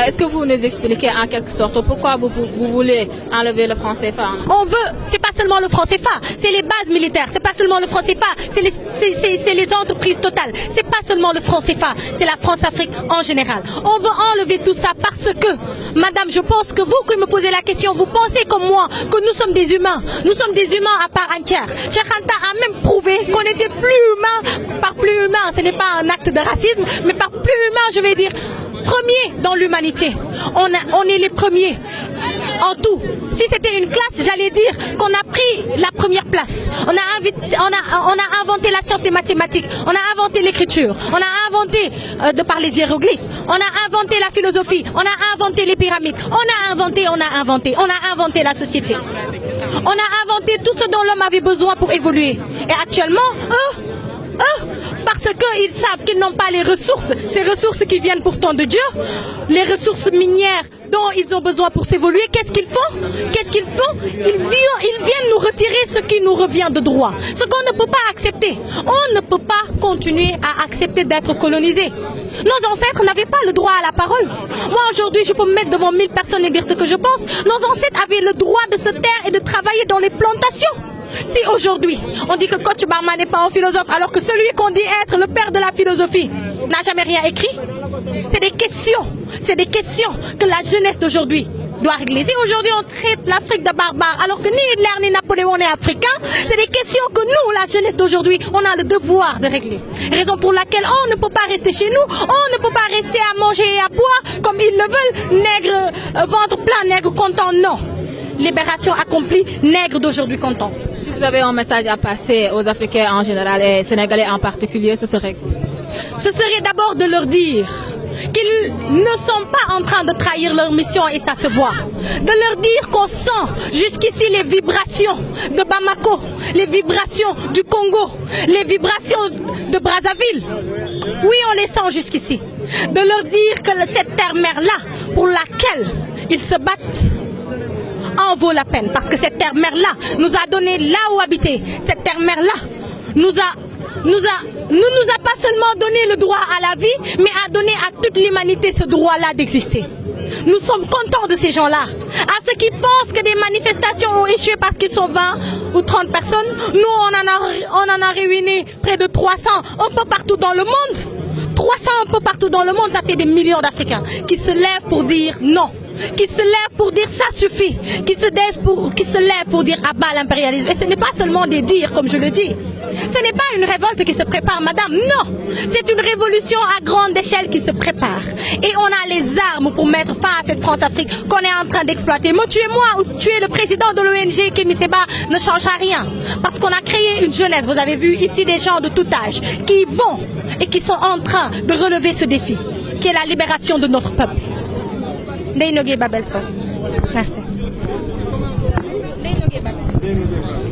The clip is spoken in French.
Est-ce que vous nous expliquez en quelque sorte pourquoi vous voulez enlever le franc CFA? On veut, c'est pas seulement le franc CFA, c'est les bases militaires, c'est pas seulement le franc CFA, c'est les entreprises totales, c'est pas seulement le franc CFA, c'est la France-Afrique en général. On veut enlever tout ça parce que, madame, je pense que vous qui me posez la question, vous pensez comme moi que nous sommes des humains à part entière. Cheikh Anta a même prouvé qu'on était plus humain, par plus humain, ce n'est pas un acte de racisme, mais par plus humain, je vais dire, premier dans l'humanité. On est les premiers en tout. Si c'était une classe, j'allais dire qu'on a pris la première place. On a inventé la science des mathématiques, on a inventé l'écriture, on a inventé de par les hiéroglyphes, on a inventé la philosophie, on a inventé les pyramides, on a inventé la société. On a inventé tout ce dont l'homme avait besoin pour évoluer. Et actuellement, parce qu'ils savent qu'ils n'ont pas les ressources, ces ressources qui viennent pourtant de Dieu, les ressources minières dont ils ont besoin pour s'évoluer, qu'est-ce qu'ils font? Ils viennent nous retirer ce qui nous revient de droit. Ce qu'on ne peut pas accepter. On ne peut pas continuer à accepter d'être colonisé. Nos ancêtres n'avaient pas le droit à la parole. Moi aujourd'hui, je peux me mettre devant 1000 personnes et dire ce que je pense. Nos ancêtres avaient le droit de se taire et de travailler dans les plantations. Si aujourd'hui, on dit que Kocc Barma n'est pas un philosophe, alors que celui qu'on dit être le père de la philosophie n'a jamais rien écrit, c'est des questions que la jeunesse d'aujourd'hui doit régler. Si aujourd'hui on traite l'Afrique de barbare, alors que ni Hitler ni Napoléon n'est africain, c'est des questions que nous, la jeunesse d'aujourd'hui, on a le devoir de régler. Raison pour laquelle on ne peut pas rester chez nous, on ne peut pas rester à manger et à boire comme ils le veulent, nègre, ventre plein, nègre content, non. Libération accomplie, nègre d'aujourd'hui content. Si vous avez un message à passer aux Africains en général et Sénégalais en particulier, ce serait quoi? Ce serait d'abord de leur dire qu'ils ne sont pas en train de trahir leur mission et ça se voit. De leur dire qu'on sent jusqu'ici les vibrations de Bamako, les vibrations du Congo, les vibrations de Brazzaville. Oui, on les sent jusqu'ici. De leur dire que cette terre-mère-là, pour laquelle ils se battent, en vaut la peine. Parce que cette terre-mère-là nous a donné là où habiter. Cette terre-mère-là ne nous a pas seulement donné le droit à la vie, mais a donné à toute l'humanité ce droit-là d'exister. Nous sommes contents de ces gens-là. À ceux qui pensent que des manifestations ont échoué parce qu'ils sont 20 ou 30 personnes, nous on en a réuni près de 300 un peu partout dans le monde. 300 un peu partout dans le monde, ça fait des millions d'Africains qui se lèvent pour dire non. Qui se lèvent pour dire ça suffit, qui se lèvent pour dire à bas l'impérialisme. Et ce n'est pas seulement des dires, comme je le dis. Ce n'est pas une révolte qui se prépare, madame, non. C'est une révolution à grande échelle qui se prépare. Et on a les armes pour mettre fin à cette France-Afrique qu'on est en train d'exploiter. Me tuer moi ou tuer le président de l'ONG, Kémy Séba, ne changera rien. Parce qu'on a créé une jeunesse, vous avez vu ici des gens de tout âge, qui vont et qui sont en train de relever ce défi, qui est la libération de notre peuple. Ndeye Nogué Babel Sow. Merci. Ndeye Nogué Babel.